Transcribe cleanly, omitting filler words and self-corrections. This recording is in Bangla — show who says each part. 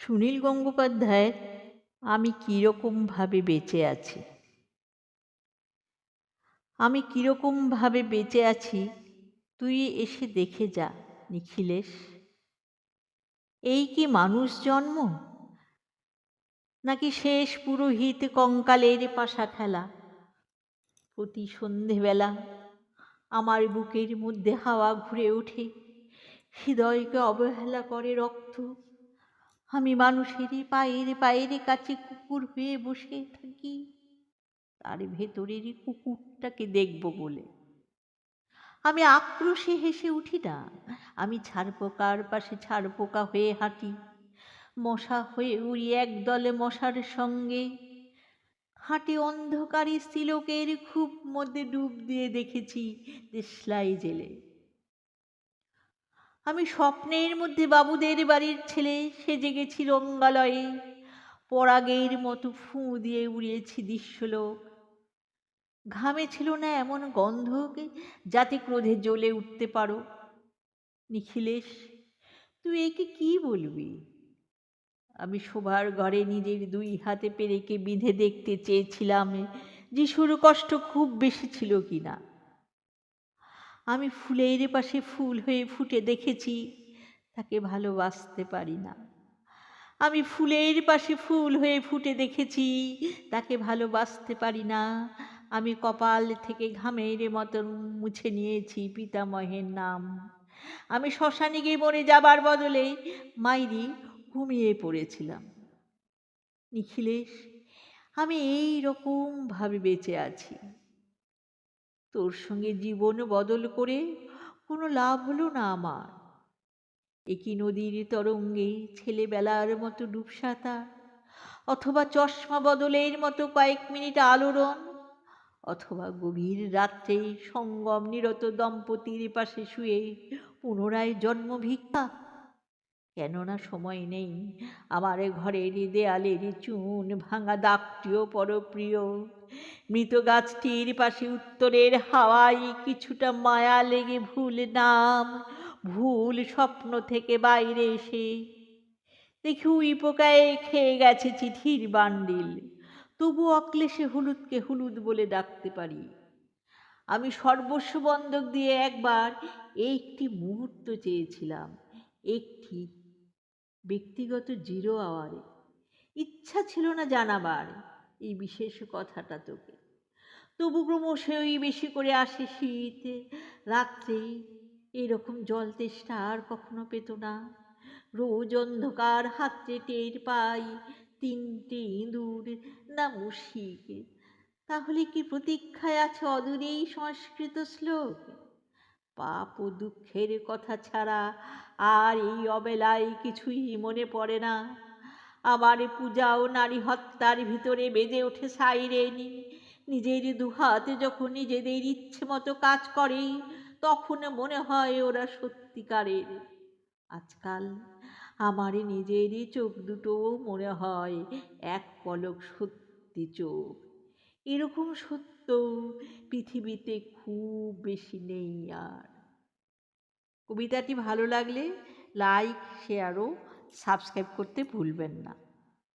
Speaker 1: সুনীল গঙ্গোপাধ্যায়ের আমি কীরকমভাবে বেঁচে আছি। আমি কীরকমভাবে বেঁচে আছি তুই এসে দেখে যা নিখিলেশ। এই কি মানুষ জন্ম, নাকি শেষ পুরোহিত কঙ্কালের পাশা খেলা? প্রতি সন্ধেবেলা আমার বুকের মধ্যে হাওয়া ঘুরে ওঠে, হৃদয়কে অবহেলা করে রক্ত। আমি মানুষেরই পায়ের পায়ের কাছে কুকুর হয়ে বসে থাকি, তার ভেতরের কুকুরটাকে দেখব বলে। আমি আক্রোশে হেসে উঠি না, আমি ছারপোকার পাশে ছারপোকা হয়ে হাঁটি, মশা হয়ে উড়ি একদলে মশার সঙ্গে। হাঁটি অন্ধকারে স্ত্রীলোকের খুব মধ্যে ডুব দিয়ে দেখেছি দেশলাই জেলে। আমি স্বপ্নের মধ্যে বাবুদের বাড়ির ছেলে সেজে গেছি রঙ্গালয়ে, পরাগের মতো ফুঁ দিয়ে উড়িয়েছি দৃশ্যলোক। ঘামে ছিল না এমন গন্ধক যাতে ক্রোধে জ্বলে উঠতে পারো। নিখিলেশ, তুই একে কি বলবি? আমি শোবার ঘরে নিজের দুই হাতে পেরেকে বিঁধে দেখতে চেয়েছিলাম যিশুর কষ্ট খুব বেশি ছিল কিনা। আমি ফুলের পাশে ফুল হয়ে ফুটে দেখেছি, তাকে ভালোবাসতে পারি না। আমি ফুলের পাশে ফুল হয়ে ফুটে দেখেছি, তাকে ভালোবাসতে পারি না। আমি কপাল থেকে ঘামের মতন মুছে নিয়েছি পিতামহের নাম। আমি শ্মশানে গিয়ে মরে যাবার বদলে মাইরি ঘুমিয়ে পড়েছিলাম। নিখিলেশ, আমি এই রকম ভাবে বেঁচে আছি। তোর সঙ্গে জীবন বদল করে কোনো লাভ হলো না আমার। একই নদীর তরঙ্গে ছেলেবেলার মতো ডুবসাঁতার, অথবা চশমা বদলের মতো কয়েক মিনিট আলোড়ন, অথবা গভীর রাত্রে সঙ্গম নিরত দম্পতির পাশে শুয়ে পুনরায় জন্ম ভিক্ষা। কেননা সময় নেই আমার ঘরের দেয়ালের চুন ভাঙা দাগটিও পরপ্রিয়। মৃত গাছটির পাশে উত্তরের হাওয়ায় কিছুটা মায়া লেগে ভুল নাম, ভুল স্বপ্ন থেকে বাইরে এসে দেখি উই পোকায় খেয়ে গেছে চিঠির বান্ডিল। তবু অক্লেশে হলুদকে হলুদ বলে ডাকতে পারি। আমি সর্বস্ব বন্ধক দিয়ে একবার একটি মুহূর্ত চেয়েছিলাম, একটি ব্যক্তিগত 0 আওয়ারে। ইচ্ছা ছিল না জানাবার এই বিশেষ কথাটা তোকে। তবু ক্রমশই বেশি করে আসে শীত। রাত্রে এরকম জল তেষ্টা আর কখনো পেত না। রোজ অন্ধকার হাতড়ে টের পাই 3টে ইঁদুর না মুশিক। তাহলে কি প্রতীক্ষায় আছে অদূরেই সংস্কৃত শ্লোক? পাপ ও দুঃখের কথা ছাড়া আর এই অবেলায় কিছুই মনে পড়ে না। আমার পূজা ও নারী হত্যার ভিতরে বেজে ওঠে সাইরেন। নিজের দুহাতে যখন নিজেদের ইচ্ছে মতো কাজ করে, তখন মনে হয় ওরা সত্যিকারের। আজকাল আমার নিজের চোখ দুটো মনে হয় এক পলক সত্যি চোখ। এরকম সত্য পৃথিবীতে খুব বেশি নেই আর। কবিতাটি ভালো লাগলে লাইক, শেয়ার ও সাবস্ক্রাইব করতে ভুলবেন না।